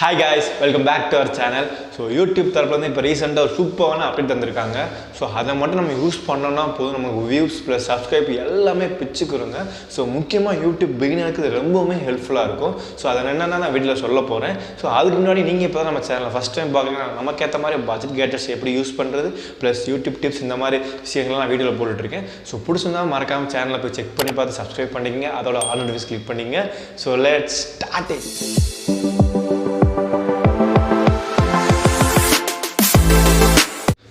Hi guys, welcome back to our channel. So YouTube தரப்புல இருந்து இப்போ ரீசெண்டாக ஒரு சூப்பரான அப்டேட் தந்திருக்காங்க. ஸோ அதை மட்டும் நம்ம யூஸ் பண்ணோம்னா போதும், நமக்கு வியூஸ் ப்ளஸ் சப்ஸ்கிரைப் எல்லாமே பிச்சுக்குறோங்க. ஸோ முக்கியமாக யூடியூப் பிகினருக்கு இது ரொம்பவுமே ஹெல்ப்ஃபுல்லாக இருக்கும். ஸோ அதை என்னென்னா நான் வீட்டில் சொல்ல போகிறேன். ஸோ அதுக்கு முன்னாடி நீங்கள் இப்போ தான் நம்ம சேனலில் ஃபஸ்ட் டைம் பார்க்குறீங்கன்னா நமக்கு ஏற்ற மாதிரி பட்ஜெட் கேட்டர்ஸ் எப்படி யூஸ் பண்ணுறது ப்ளஸ் யூடியூப் டிப்ஸ் இந்த மாதிரி விஷயங்கள்லாம் நான் வீடியோவில் போட்டுட்ருக்கேன். ஸோ பிடிச்சிருந்தா மறக்காமல் சேனலில் போய் செக் பண்ணி பார்த்து சப்ஸ்கிரைப் பண்ணிக்கங்க, அதோட ஆல் நோட்டிஃபிகேஷன் கிளிக் பண்ணிங்க. So let's start it.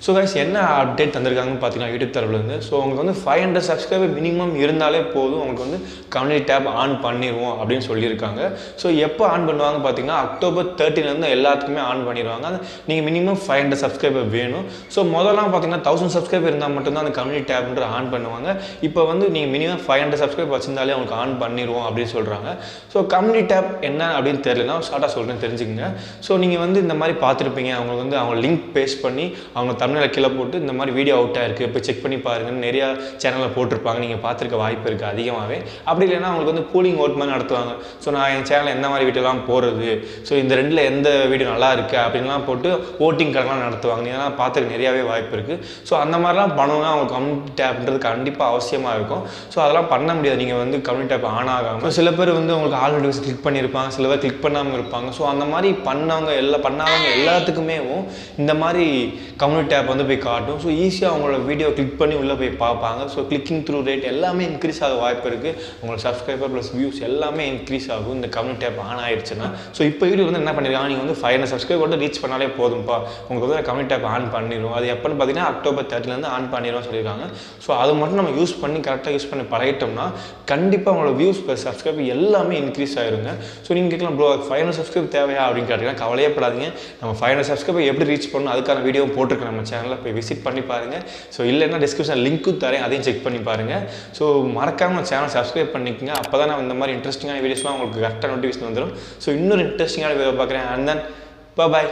So guys என்ன அப்டேட் தந்திருக்காங்கன்னு பார்த்தீங்கன்னா யூடியூப் தரப்புலேருந்து. ஸோ உங்களுக்கு வந்து 500 சப்ஸ்கிரைபர் மினிமம் இருந்தாலே போதும், உங்களுக்கு வந்து கம்யூனிட்டி டேப் ஆன் பண்ணிடுவோம் அப்படின்னு சொல்லியிருக்காங்க. ஸோ எப்போ ஆன் பண்ணுவாங்க பார்த்தீங்கன்னா அக்டோபர் 13 எல்லாத்துக்குமே ஆன் பண்ணிடுவாங்க. நீங்கள் மினிமம் 500 சப்ஸ்கிரைபர் வேணும். ஸோ முதல்லாம் பார்த்தீங்கன்னா 1000 சப்ஸ்கிரைபர் இருந்தால் மட்டும்தான் அந்த கம்யூனிட்டி டேப்ன்ற ஆன் பண்ணுவாங்க. இப்போ வந்து நீங்கள் மினிமம் 500 சப்ஸ்கிரைபர் வச்சிருந்தாலே அவங்களுக்கு ஆன் பண்ணிடுவோம் அப்படின்னு சொல்கிறாங்க. ஸோ கம்யூனிட்டி டேப் என்ன அப்படின்னு தெரியலனா ஷார்ட்டாக சொல்கிறேன், தெரிஞ்சுக்கங்க. ஸோ நீங்கள் வந்து இந்த மாதிரி பார்த்துருப்பீங்க, அவங்களுக்கு வந்து அவங்க லிங்க் பேஸ்ட் பண்ணி அவங்க தமிழ் கீழே போட்டு இந்த மாதிரி வீடியோ அவுட் ஆயிருக்கு, இப்போ செக் பண்ணி பாருங்கன்னு நிறையா சேனலில் போட்டிருப்பாங்க. நீங்கள் பார்த்துருக்க வாய்ப்பு இருக்குது அதிகமாகவே. அப்படி இல்லைன்னா அவங்களுக்கு வந்து பூலிங் ஓட் மாதிரி நடத்துவாங்க. ஸோ நான் என் சேனலில் எந்த மாதிரி வீடியோலாம் போடுறது, ஸோ இந்த ரெண்டில் எந்த வீடியோ நல்லா இருக்குது அப்படின்லாம் போட்டு ஓட்டிங் கணக்கெலாம் நடத்துவாங்க. இதெல்லாம் பார்த்துருக்க நிறையாவே வாய்ப்பு இருக்குது. ஸோ அந்த மாதிரிலாம் பண்ணணும்னா அவங்களுக்கு கம்யூனிட்டி டேப்ன்றது கண்டிப்பாக அவசியமாக இருக்கும். ஸோ அதெல்லாம் பண்ண முடியாது நீங்கள் வந்து கம்யூனிட்டி டேப் ஆன் ஆகாமல். சில பேர் வந்து உங்களுக்கு ஆல் நோட்டிஃபிகேஷன் கிளிக் பண்ணியிருப்பாங்க, சில பேர் கிளிக் பண்ணாமல் இருப்பாங்க. ஸோ அந்த மாதிரி பண்ணாதவங்க எல்லாத்துக்குமே இந்த மாதிரி கம்யூனிட்டி டேப் வந்து போய் காட்டும். ஸோ ஈஸியாக அவங்களோட வீடியோ கிளிக் பண்ணி உள்ளே போய் பார்ப்பாங்க. ஸோ கிளிக்கிங் த்ரூ ரேட் எல்லாமே இன்க்ரீஸ் ஆக வாய்ப்பு இருக்குது. உங்களோட சப்ஸ்கிரைபர் ப்ளஸ் வியூஸ் எல்லாமே இன்க்ரீஸ் ஆகும் இந்த கம்யூனிட்டி டேப் ஆன் ஆயிடுச்சுன்னா. ஸோ இப்போ வீடியோ வந்து என்ன பண்ணிருக்காங்க, நீங்கள் வந்து 500 சப்ஸ்கிரைபர் மட்டும் ரீச் பண்ணாலே போதும்ப்பா, உங்களுக்கு வந்து கம்யூனிட்டி டேப் ஆன் பண்ணிடும். அது எப்போன்னு பார்த்தீங்கன்னா அக்டோபர் 13 ஆன் பண்ணிடுவோம் சொல்லியிருக்காங்க. ஸோ அதை மட்டும் நம்ம யூஸ் பண்ணி கரெக்டாக யூஸ் பண்ணி பழகிட்டோம்னா கண்டிப்பாக உங்களோட வியூஸ் ப்ளஸ் சப்ஸ்கிரைபர் எல்லாமே இன்க்ரீஸ் ஆயிருங்க. ஸோ நீங்கள் கேட்கலாம் ப்ரோ 500 சப்ஸ்கிரைபர் தேவையா அப்படின்னு கேட்டீங்கன்னா கவலையே படாதீங்க. நம்ம 500 சப்ஸ்கிரைபர் எப்படி ரீச் பண்ணணும் அதுக்கான வீடியோ போட்டிருக்கேன் நம்ம சேனலில், போய் விசிட் பண்ணி பாருங்கள். ஸோ இல்லைன்னா டிஸ்கிரிப்ஷன் லிங்க்கும் தரேன், அதையும் செக் பண்ணி பாருங்கள். ஸோ மறக்காமல் சேனல் சப்ஸ்கிரைப் பண்ணிக்கங்க. அப்போ தான் நான் இந்த மாதிரி இன்ட்ரெஸ்டிங்கான வீடியோஸ்லாம் உங்களுக்கு கரெக்டாக நோட்டிஃபிகேஷன் வந்துடும். ஸோ இன்னொரு இன்ட்ரெஸ்டிங்கான வீடியோ பார்க்குறேன். And then bye.